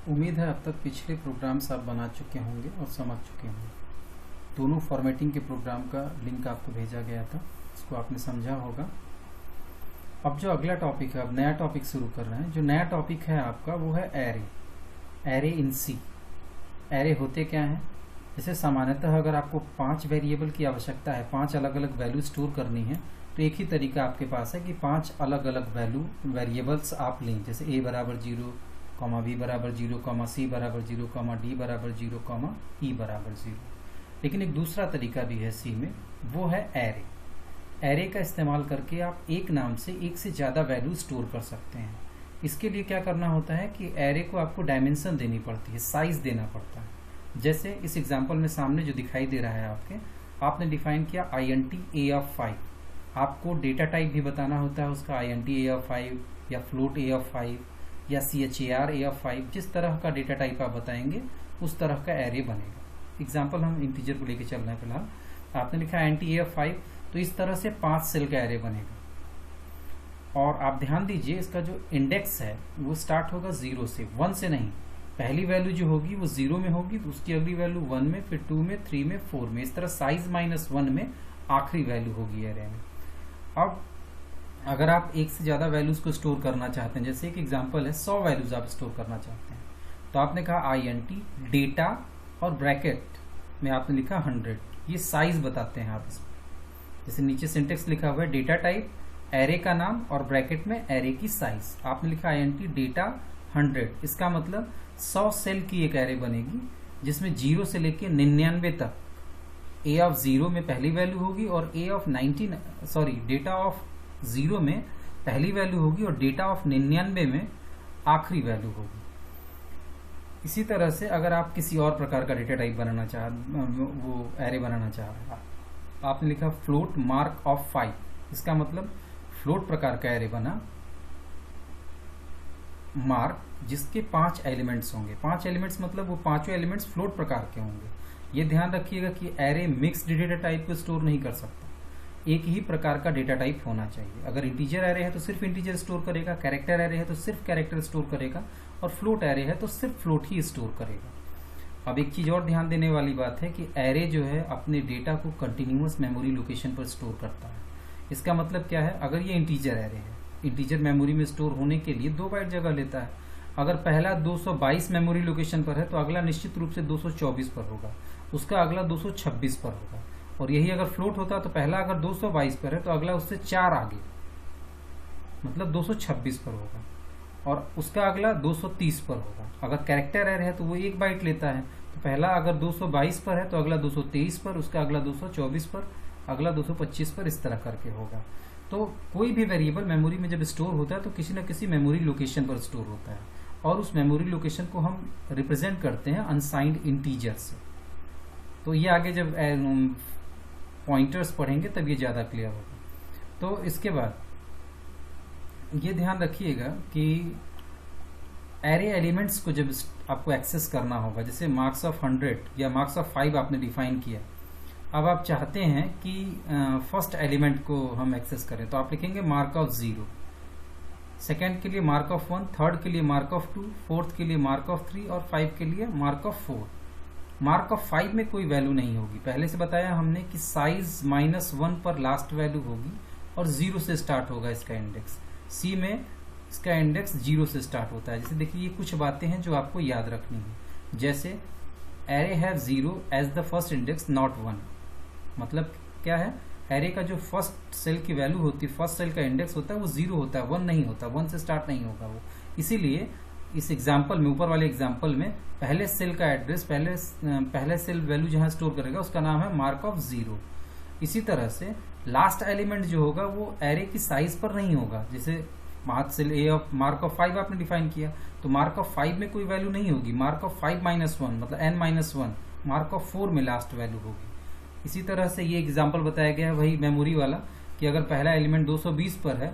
उम्मीद है अब तक पिछले प्रोग्राम्स आप बना चुके होंगे और समझ चुके होंगे। दोनों फॉर्मेटिंग के प्रोग्राम का लिंक आपको भेजा गया था, इसको आपने समझा होगा। अब जो अगला टॉपिक है, अब नया टॉपिक शुरू कर रहे हैं। जो नया टॉपिक है आपका वो है array, array in C. Array होते क्या हैं? जैसे सामान्यतः अगर आपको 5 वेरिएबल की आवश्यकता है, 5 अलग अलग वैल्यू स्टोर करनी है, तो एक ही तरीका आपके पास है कि 5 अलग अलग वैल्यू वेरिएबल्स आप लें। जैसे a बराबर 0, b बराबर 0, c बराबर 0, d बराबर 0, e बराबर 0। लेकिन एक दूसरा तरीका भी है सी में, वो है एरे। एरे का इस्तेमाल करके आप एक नाम से एक से ज़्यादा वैल्यू स्टोर कर सकते हैं। इसके लिए क्या करना होता है कि एरे को आपको डायमेंशन देनी पड़ती है, साइज देना पड़ता है। जैसे इस एग्जांपल में सामने जो दिखाई दे रहा है आपने डिफाइन किया int a of 5। आपको डेटा टाइप भी बताना होता है उसका, int a of 5 या float a of 5 या char a of 5। जिस तरह का डेटा टाइप आप बताएंगे उस तरह का एरे बनेगा। एग्जाम्पल हम इंटीजर को लेके चल रहे हैं फिलहाल। आपने लिखा int a of 5, तो इस तरह से 5 सेल का एरे बनेगा। और आप ध्यान दीजिए, इसका जो इंडेक्स है वो स्टार्ट होगा 0 से, 1 से नहीं। पहली वैल्यू जो होगी वो 0 में होगी, तो उसकी अगली वैल्यू 1 में, फिर 2 में, 3 में, 4 में। इस तरह साइज -1 में आखिरी वैल्यू होगी एरे में। अब अगर आप एक से ज्यादा वैल्यूज को स्टोर करना चाहते हैं, जैसे एक एग्जांपल है 100 वैल्यूज आप स्टोर करना चाहते हैं, तो आपने कहा int डेटा और ब्रैकेट में आपने लिखा 100। ये साइज बताते हैं आप इसमें। जैसे नीचे सिंटेक्स लिखा हुआ है डेटा टाइप, एरे का नाम और ब्रैकेट में एरे की साइज। आपने लिखा int डेटा 100, इसका मतलब 100 सेल की एक एरे बनेगी जिसमें 0 से लेके 99 तक a ऑफ 0 में पहली वैल्यू होगी और डेटा ऑफ 0 में पहली वैल्यू होगी और डेटा ऑफ 99 में आखिरी वैल्यू होगी। इसी तरह से अगर आप किसी और प्रकार का डेटा टाइप बनाना चाह वो एरे बनाना चाह रहे हैं, आपने लिखा फ्लोट मार्क ऑफ 5। इसका मतलब फ्लोट प्रकार का एरे बना, मार्क जिसके 5 एलिमेंट्स होंगे। 5 एलिमेंट्स मतलब वो पांचों एलिमेंट्स फ्लोट प्रकार के होंगे। ये ध्यान रखिएगा कि एरे मिक्स्ड डेटा टाइप को स्टोर नहीं कर सकता, एक ही प्रकार का डेटा टाइप होना चाहिए। अगर इंटीजर एरे है तो सिर्फ इंटीजर स्टोर करेगा, कैरेक्टर एरे है तो सिर्फ कैरेक्टर स्टोर करेगा, और फ्लोट एरे है तो सिर्फ फ्लोट ही स्टोर करेगा। अब एक चीज और ध्यान देने वाली बात है कि एरे जो है अपने डेटा को कंटिन्यूअस मेमोरी लोकेशन पर स्टोर करता है। इसका मतलब क्या है? अगर ये इंटीजर एरे है, इंटीजर मेमोरी में स्टोर होने के लिए 2 बाइट जगह लेता है। अगर पहला 222 मेमोरी लोकेशन पर है तो अगला निश्चित रूप से 224 पर होगा, उसका अगला 226 पर होगा। और यही अगर फ्लोट होता तो पहला अगर 222 पर है तो अगला उससे 4 आगे, मतलब 226 पर होगा, और उसका अगला 230 पर होगा। अगर कैरेक्टर एरे है तो वो 1 बाइट लेता है, तो पहला अगर 222 पर है तो अगला 223 पर, उसका अगला 224 पर, अगला 225 पर, इस तरह करके होगा। तो कोई भी वेरिएबल मेमोरी में जब स्टोर होता है तो किसी न किसी मेमोरी लोकेशन पर स्टोर होता है, और उस मेमोरी लोकेशन को हम रिप्रेजेंट करते हैं अनसाइंड इंटीजर से। तो ये आगे जब पॉइंटर्स पढ़ेंगे तब ये ज्यादा क्लियर होगा। तो इसके बाद ये ध्यान रखिएगा कि एरे एलिमेंट्स को जब आपको एक्सेस करना होगा, जैसे मार्क्स ऑफ 100 या मार्क्स ऑफ 5 आपने डिफाइन किया, अब आप चाहते हैं कि फर्स्ट एलिमेंट को हम एक्सेस करें, तो आप लिखेंगे मार्क ऑफ 0, सेकेंड के लिए मार्क ऑफ 1, थर्ड के लिए मार्क ऑफ 2, फोर्थ के लिए मार्क ऑफ 3 और 5 के लिए मार्क ऑफ 4। मार्क ऑफ 5 में कोई वैल्यू नहीं होगी। पहले से बताया हमने कि साइज -1 पर लास्ट वैल्यू होगी और 0 से स्टार्ट होगा इसका इंडेक्स। सी में इसका इंडेक्स 0 से स्टार्ट होता है। जैसे देखिए, ये कुछ बातें हैं जो आपको याद रखनी है। जैसे array have 0 as the first index not 1, मतलब क्या है? एरे का जो फर्स्ट सेल की वैल्यू होती है, फर्स्ट सेल का इंडेक्स होता है, वो 0 होता है, 1 नहीं होता, 1 से स्टार्ट नहीं होगा वो। इसीलिए इस एग्जाम्पल में, ऊपर वाले एग्जाम्पल में, पहले सेल का एड्रेस, पहले सेल वैल्यू जहां स्टोर करेगा उसका नाम है मार्क ऑफ 0। इसी तरह से लास्ट एलिमेंट जो होगा वो एरे की साइज पर नहीं होगा। जैसे cell A of mark of 5 आपने डिफाइन किया, तो मार्क ऑफ 5 में कोई वैल्यू नहीं होगी। मार्क ऑफ 5 -1 मतलब n-1, मार्क ऑफ 4 में लास्ट वैल्यू होगी। इसी तरह से ये एग्जाम्पल बताया गया है वही मेमोरी वाला, कि अगर पहला एलिमेंट 220 पर है,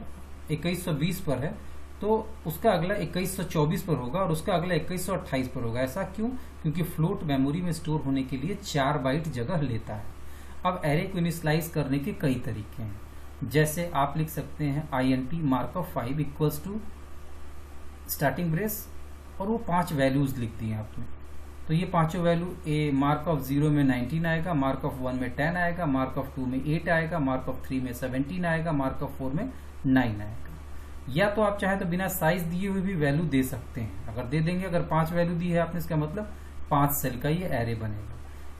2120 पर है, तो उसका अगला 2124 पर होगा और उसका अगला 2128 पर होगा। ऐसा क्यों? क्योंकि फ्लोट मेमोरी में स्टोर होने के लिए 4 बाइट जगह लेता है। अब एरे को इनिशियलाइज करने के कई तरीके हैं। जैसे आप लिख सकते हैं int mark of 5 equals to starting brace और वो 5 वैल्यूज लिख दी हैं आपने। तो ये पांचों वैल्यू ए मार्क ऑफ 0 में 19 आएगा, मार्क ऑफ 1 में 10 आएगा, मार्क ऑफ 2 में 8 आएगा, मार्क ऑफ 3 में 17 आएगा, मार्क ऑफ 4 में 9 आएगा। या तो आप चाहे तो बिना साइज दिए हुए भी वैल्यू दे सकते हैं। अगर दे देंगे, अगर 5 वैल्यू दी है आपने, इसका मतलब 5 सेल का ये एरे बनेगा।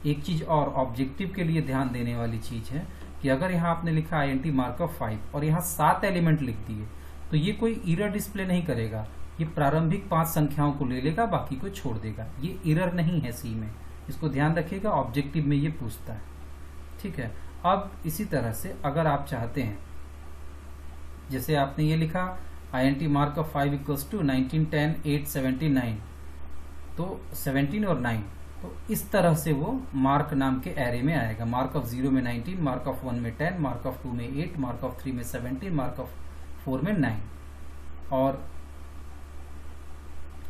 एक चीज और ऑब्जेक्टिव के लिए ध्यान देने वाली चीज है कि अगर यहाँ आपने लिखा INT मार्क ऑफ 5 और यहाँ 7 एलिमेंट लिख दिए तो ये कोई एरर डिस्प्ले नहीं करेगा। ये प्रारंभिक 5 संख्याओं को ले लेगा, बाकी को छोड़ देगा। ये एरर नहीं है सी में, इसको ध्यान रखिएगा, ऑब्जेक्टिव में ये पूछता है। ठीक है। अब इसी तरह से अगर आप चाहते हैं, जैसे आपने ये लिखा INT mark of 5 equals to 19, 10, 8, 79, तो 17 और 9, तो इस तरह से वो मार्क नाम के एरे में आएगा। मार्क ऑफ 0 में 19, मार्क ऑफ 1 में 10, मार्क ऑफ 2 में 8, मार्क ऑफ 3 में 17, मार्क ऑफ 4 में 9। और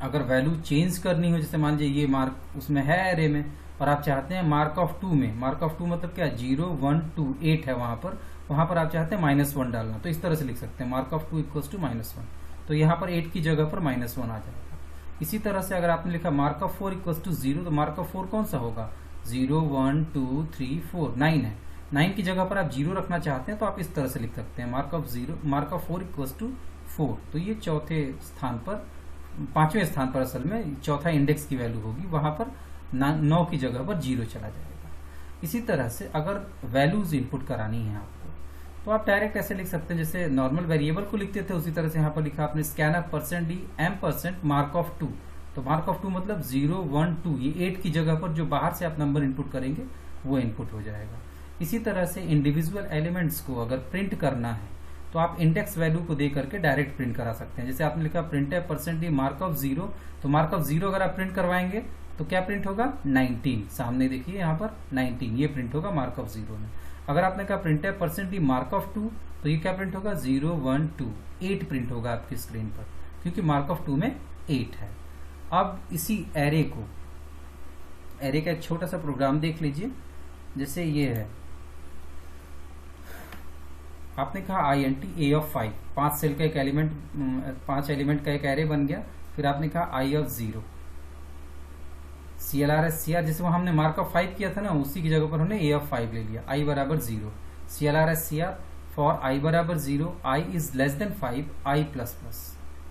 अगर वैल्यू चेंज करनी हो, जैसे मान लीजिए ये मार्क उसमें है एरे में और आप चाहते हैं मार्क ऑफ 2 में, मार्क ऑफ 2 मतलब क्या, 0, 1, 2, 8 है वहां पर आप चाहते हैं -1 डालना, तो इस तरह से लिख सकते हैं मार्क ऑफ 2 इक्वल्स टू -1। तो यहाँ पर 8 की जगह पर -1 आ जाएगा। इसी तरह से अगर आपने लिखा मार्क ऑफ 4 इक्वल्स टू 0, तो मार्क ऑफ 4 कौन सा होगा, 0, 1, 2, 3, 4, 9 है। 9 की जगह पर आप 0 रखना चाहते हैं तो आप इस तरह से लिख सकते हैं मार्क ऑफ 4 इक्वल्स टू 4। तो ये चौथे स्थान पर, 5वें स्थान पर असल में चौथा इंडेक्स की वैल्यू होगी, वहां पर 9 की जगह पर 0 चला जाएगा। इसी तरह से अगर वैल्यूज इनपुट करानी है आपको, तो आप डायरेक्ट ऐसे लिख सकते हैं, जैसे नॉर्मल वेरिएबल को लिखते थे उसी तरह से यहाँ पर लिखा आपने scanf %d m% mark of 2। तो मार्क ऑफ 2 मतलब 0, 1, 2, ये 8 की जगह पर जो बाहर से आप नंबर इनपुट करेंगे वो इनपुट हो जाएगा। इसी तरह से इंडिविजुअल एलिमेंट्स को अगर प्रिंट करना है तो आप इंडेक्स वैल्यू को दे करके डायरेक्ट प्रिंट करा सकते हैं। जैसे आपने लिखा printf %d मार्क ऑफ 0, तो मार्क ऑफ 0 अगर आप प्रिंट करवाएंगे तो क्या प्रिंट होगा, 19। सामने देखिए यहाँ पर 19 ये प्रिंट होगा मार्क ऑफ 0 में। अगर आपने कहा printf %d मार्क ऑफ 2, तो ये क्या प्रिंट होगा, 0, 1, 2, 8 प्रिंट होगा आपकी स्क्रीन पर, क्योंकि मार्क ऑफ 2 में 8 है। अब इसी एरे का एक छोटा सा प्रोग्राम देख लीजिए। जैसे ये है, आपने कहा INT A of 5, 5 सेल का एक एलिमेंट, 5 एलिमेंट का एक एरे बन गया। फिर आपने कहा I of 0, CLRSCR, जैसे वो हमने मार्क ऑफ 5 किया था ना, उसी की जगह पर हमने A of 5 ले लिया, I बराबर 0। CLRSCR फॉर I बराबर 0, I is less than 5, I plus.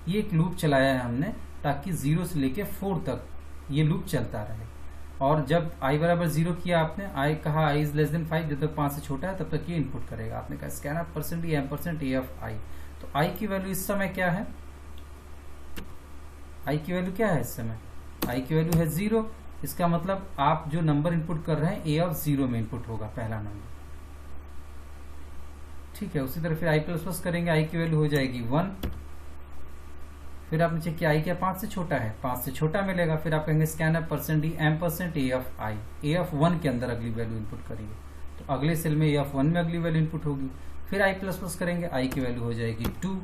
ये एक लूप चलाया है हमने ताकि 0 से लेके 4 तक ये लूप चलता रहे। और जब I बराबर 0 किया आपने, I कहा I इज लेस देन 5, जब तक 5 से छोटा है तब तक ये इनपुट करेगा। आपने कहा scanf %d m% A of I, तो I की वैल्यू इस समय क्या है, I की वैल्यू क्या है इस समय, I की वैल्यू है 0। इसका मतलब आप जो नंबर इनपुट कर रहे हैं A of 0 में इनपुट होगा पहला नंबर। ठीक है। उसी तरह फिर I++ करेंगे, I की वैल्यू हो जाएगी 1। फिर आपने चेक किया I क्या 5 से छोटा है, 5 से छोटा मिलेगा। फिर आप कहेंगे scanf %d m% A of I, A of 1 के अंदर अगली वैल्यू इनपुट करिए, तो अगले सेल में A of 1 में अगली वैल्यू इनपुट होगी। फिर I++ करेंगे, I की वैल्यू हो जाएगी 2।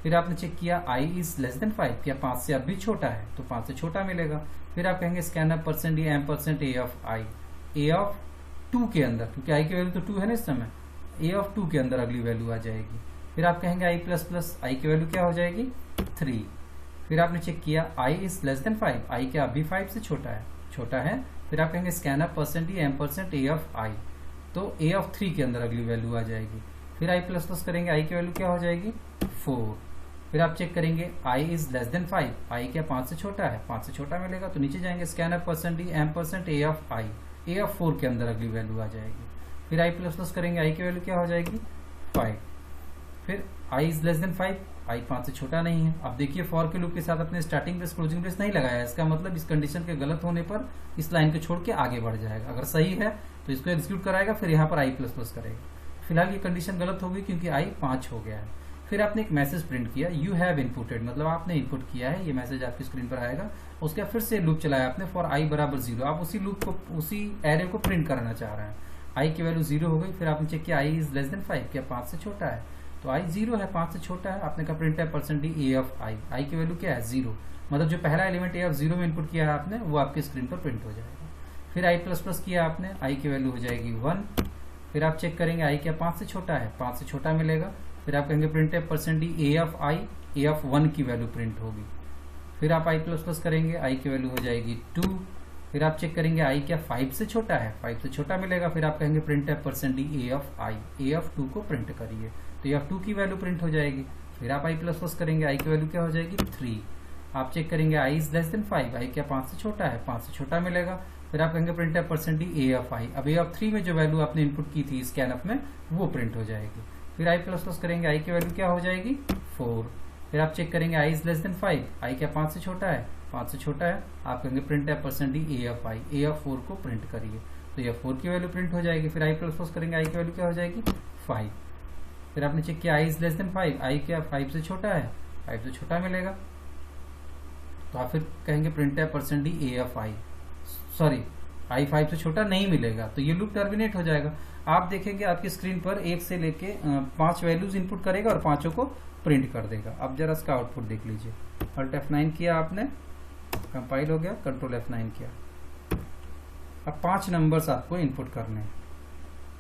फिर आपने चेक किया I इज लेस देन 5, क्या 5 से अब भी छोटा है, तो 5 से छोटा मिलेगा। फिर आप कहेंगे scanf %d m% A of I, A of 2 के अंदर, क्योंकि I की वैल्यू तो 2 है ना इस समय, A of 2 के अंदर अगली वैल्यू आ जाएगी। फिर आप कहेंगे I++, I की वैल्यू क्या हो जाएगी 3। फिर आपने चेक किया I is less than 5, I क्या अभी 5 से छोटा है। फिर आप कहेंगे scanf %d m% A of I, तो A of 3 के अंदर अगली वैल्यू आ जाएगी। फिर I++ करेंगे, I की वैल्यू क्या हो जाएगी 4। फिर आप चेक करेंगे I is less than 5, I क्या 5 से छोटा है, 5 से छोटा मिलेगा, तो नीचे जाएंगे scanf %d m% A of I, A of 4 के अंदर अगली वैल्यू आ जाएगी। फिर I++ करेंगे, I की वैल्यू क्या हो जाएगी 5। फिर I is less than 5, I 5 से छोटा नहीं है। अब देखिए फॉर के लूप के साथ अपने स्टार्टिंग ब्रेस क्लोजिंग ब्रेस नहीं लगाया, इसका मतलब इस कंडीशन के गलत होने पर इस लाइन को छोड़ के आगे बढ़ जाएगा। अगर सही है तो इसको एग्जीक्यूट कराएगा, फिर यहाँ पर I++ करेगा। फिलहाल ये कंडीशन गलत होगी क्योंकि I 5 हो गया है। फिर आपने एक मैसेज प्रिंट किया, यू हैव इनपुटेड, मतलब आपने इनपुट किया है, ये मैसेज आपकी स्क्रीन पर आएगा। उसके फिर से लूप चलाया आपने फॉर I बराबर 0, आप उसी लूप को, उसी एरे को प्रिंट कराना चाह रहे हैं। I की वैल्यू 0 हो गई। फिर आपने चेक किया I इज लेस देन 5, क्या 5 से छोटा है, तो I 0 है, 5 से छोटा है। आपने कहा printf %d A of I, I की वैल्यू क्या है 0, मतलब जो पहला एलिमेंट A of 0 में इनपुट किया है आपने वो आपकी स्क्रीन पर प्रिंट हो जाएगा। फिर I++ किया आपने, I की वैल्यू हो जाएगी 1। फिर आप चेक करेंगे I क्या 5 से छोटा है, 5 से छोटा मिलेगा। फिर आप कहेंगे printf %d A of I, A of 1 की वैल्यू प्रिंट होगी। फिर आप आई प्लस प्लस करेंगे, आई की वैल्यू हो जाएगी 2। फिर आप चेक करेंगे आई क्या 5 से छोटा है, 5 से छोटा मिलेगा। फिर आप कहेंगे प्रिंट है %d a of i, a of 2 को प्रिंट करिए, तो a ऑफ 2 की वैल्यू प्रिंट हो जाएगी। फिर आप आई प्लस प्लस करेंगे, आई की वैल्यू क्या हो जाएगी 3। आप चेक करेंगे आई इज लेस देन 5, आई क्या 5 से छोटा है, 5 से छोटा मिलेगा। फिर आप कहेंगे प्रिंट है %d a ऑफ i, अब a ऑफ 3 में जो वैल्यू आपने इनपुट की थी स्कैनफ में वो प्रिंट हो जाएगी। फिर आई प्लस प्लस करेंगे, आई की वैल्यू क्या हो जाएगी 4। फिर आप चेक करेंगे आई इज लेस देन 5, आई क्या 5 से छोटा है, 5 से छोटा है। आप कहेंगे प्रिंट है %d a of i, a of 4 को प्रिंट करिए, तो a ऑफ 4 की वैल्यू प्रिंट हो जाएगी। फिर आई प्लस प्लस करेंगे, आई की वैल्यू क्या हो जाएगी 5। फिर आपने चेक किया आई इज लेस देन 5, आई क्या 5 से छोटा है, 5 से छोटा मिलेगा। तो आप फिर कहेंगे प्रिंट है %d a of i, sorry I 5 से छोटा नहीं मिलेगा, तो ये लूप टर्मिनेट हो जाएगा। आप देखेंगे आपकी स्क्रीन पर 1 से लेके 5 वैल्यूज इनपुट करेगा और 5 को प्रिंट कर देगा। अब जरा इसका आउटपुट देख लीजिए। Alt F9 किया आपने, कंपाइल हो गया, कंट्रोल F9 किया। अब 5 नंबर्स आपको इनपुट करने हैं।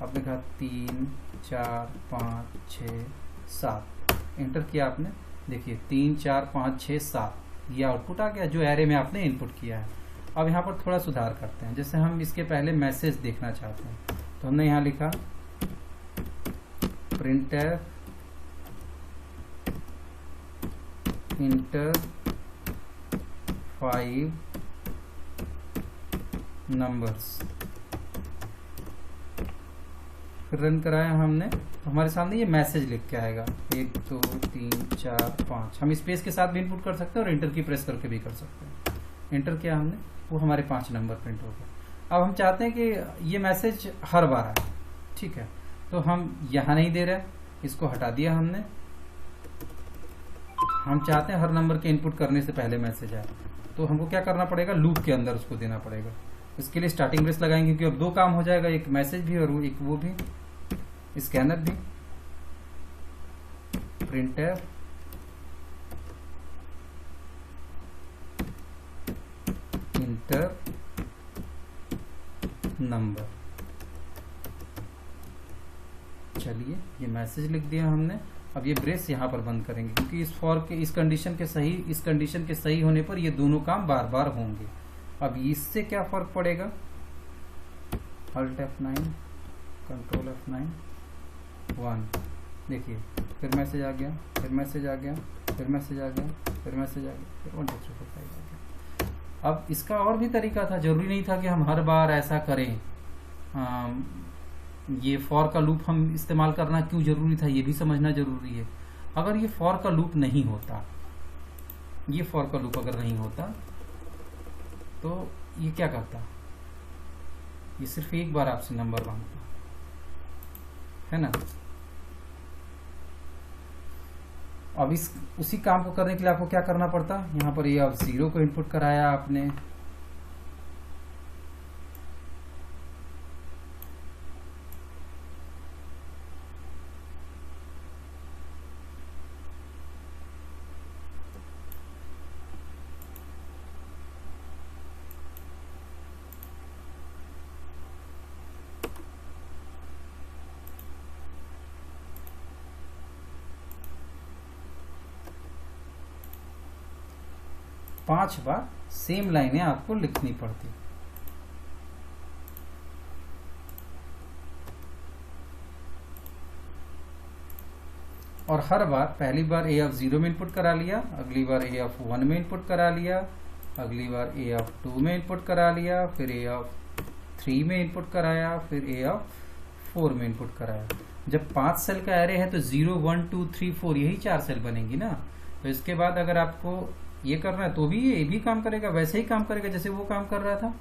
आपने कहा 3 4 5 6 7, एंटर किया आपने, देखिए 3 4 5 6 7 ये आउटपुट आ गया जो एरे में आपने इनपुट किया है। अब यहाँ पर थोड़ा सुधार करते हैं, जैसे हम इसके पहले मैसेज देखना चाहते हैं, तो हमने यहाँ लिखा printf इंटर 5 नंबर्स, फिर रन कराया हमने, तो हमारे सामने ये मैसेज लिख के आएगा 1 2 3 4 5। हम स्पेस के साथ भी इनपुट कर सकते हैं और इंटर की प्रेस करके भी कर सकते हैं। इंटर किया हमने, वो हमारे 5 नंबर प्रिंट हो गए। अब हम चाहते हैं कि ये मैसेज हर बार आए, ठीक है, तो हम यहाँ नहीं दे रहे, इसको हटा दिया हमने। हम चाहते हैं हर नंबर के इनपुट करने से पहले मैसेज आए, तो हमको क्या करना पड़ेगा, लूप के अंदर उसको देना पड़ेगा। इसके लिए स्टार्टिंग ब्रेस लगाएंगे, क्योंकि अब 2 काम हो जाएगा, एक मैसेज भी और एक वो भी, स्कैनर भी। प्रिंटफ इंटर नंबर, चलिए ये मैसेज लिख दिया हमने। अब ये ब्रेस यहाँ पर बंद करेंगे, क्योंकि इस फॉर के इस कंडीशन के सही होने पर ये दोनों काम बार बार होंगे। अब इससे क्या फर्क पड़ेगा, Alt F9 कंट्रोल F9 1, देखिए फिर मैसेज आ गया, फिर मैसेज आ गया, फिर मैसेज आ गया, फिर मैसेज आ गया, फिर 1 2 3 4 5 आ गया। अब इसका और भी तरीका था, जरूरी नहीं था कि हम हर बार ऐसा करें। ये फॉर का लूप हम इस्तेमाल करना क्यों जरूरी था, ये भी समझना जरूरी है। अगर ये फॉर का लूप नहीं होता, ये फॉर का लूप अगर नहीं होता, तो ये क्या करता, ये सिर्फ एक बार आपसे नंबर मांगता है ना। अब उसी काम को करने के लिए आपको क्या करना पड़ता, यहाँ पर ये अब 0 को इनपुट कराया आपने, पांच बार सेम लाइनें आपको लिखनी पड़ती। और हर बार, पहली बार a ऑफ 0 में इनपुट करा लिया, अगली बार a ऑफ 1 में इनपुट करा लिया, अगली बार a ऑफ 2 में इनपुट करा लिया, फिर a ऑफ 3 में इनपुट कराया, फिर a ऑफ 4 में इनपुट कराया। जब 5 सेल का एरे है तो 0 1 2 3 4 यही 4 सेल बनेंगी ना। तो इसके बाद अगर आपको ये करना है तो भी ये भी काम करेगा, वैसे ही काम करेगा जैसे वो काम कर रहा था।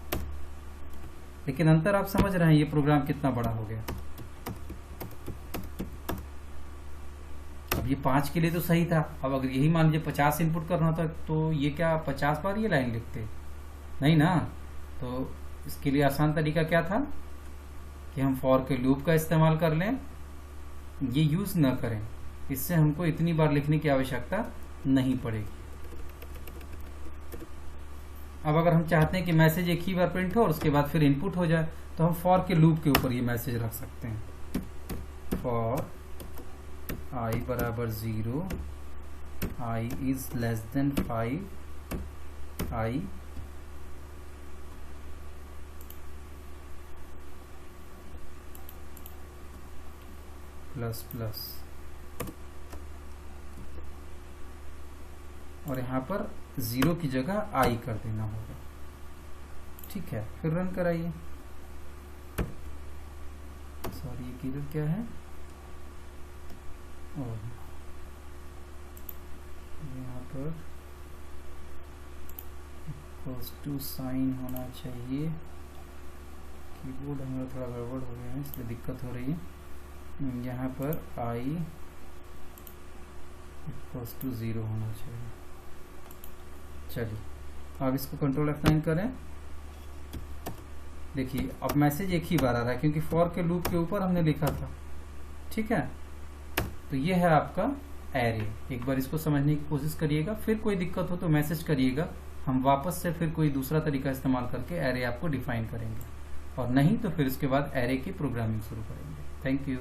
लेकिन अंतर आप समझ रहे हैं, ये प्रोग्राम कितना बड़ा हो गया। अब ये 5 के लिए तो सही था, अब अगर यही मान लीजिए 50 इनपुट करना था तो ये क्या 50 बार ये लाइन लिखते, नहीं ना। तो इसके लिए आसान तरीका क्या था कि हम फॉर के लूप का इस्तेमाल कर लें, ये यूज न करें, इससे हमको इतनी बार लिखने की आवश्यकता नहीं पड़ेगी। अब अगर हम चाहते हैं कि मैसेज एक ही बार प्रिंट हो और उसके बाद फिर इनपुट हो जाए, तो हम फॉर के लूप के ऊपर ये मैसेज रख सकते हैं। फॉर i बराबर 0, i is less than 5, I plus plus, और यहाँ पर 0 की जगह आई कर देना होगा। ठीक है, फिर रन कराइए। सॉरी, ये कीवर्ड क्या है, और यहाँ पर इक्वल्स टू साइन होना चाहिए। कीबोर्ड हमारा थोड़ा गड़बड़ हो गया है, इसलिए दिक्कत हो रही है। यहाँ पर आई इक्वल्स टू 0 होना चाहिए। चलिए, अब इसको कंट्रोल F9 करें। देखिए अब मैसेज एक ही बार आ रहा है, क्योंकि फॉर के लूप के ऊपर हमने लिखा था। ठीक है, तो ये है आपका एरे। एक बार इसको समझने की कोशिश करिएगा, फिर कोई दिक्कत हो तो मैसेज करिएगा, हम वापस से फिर कोई दूसरा तरीका इस्तेमाल करके एरे आपको डिफाइन करेंगे, और नहीं तो फिर इसके बाद एरे की प्रोग्रामिंग शुरू करेंगे। Thank you.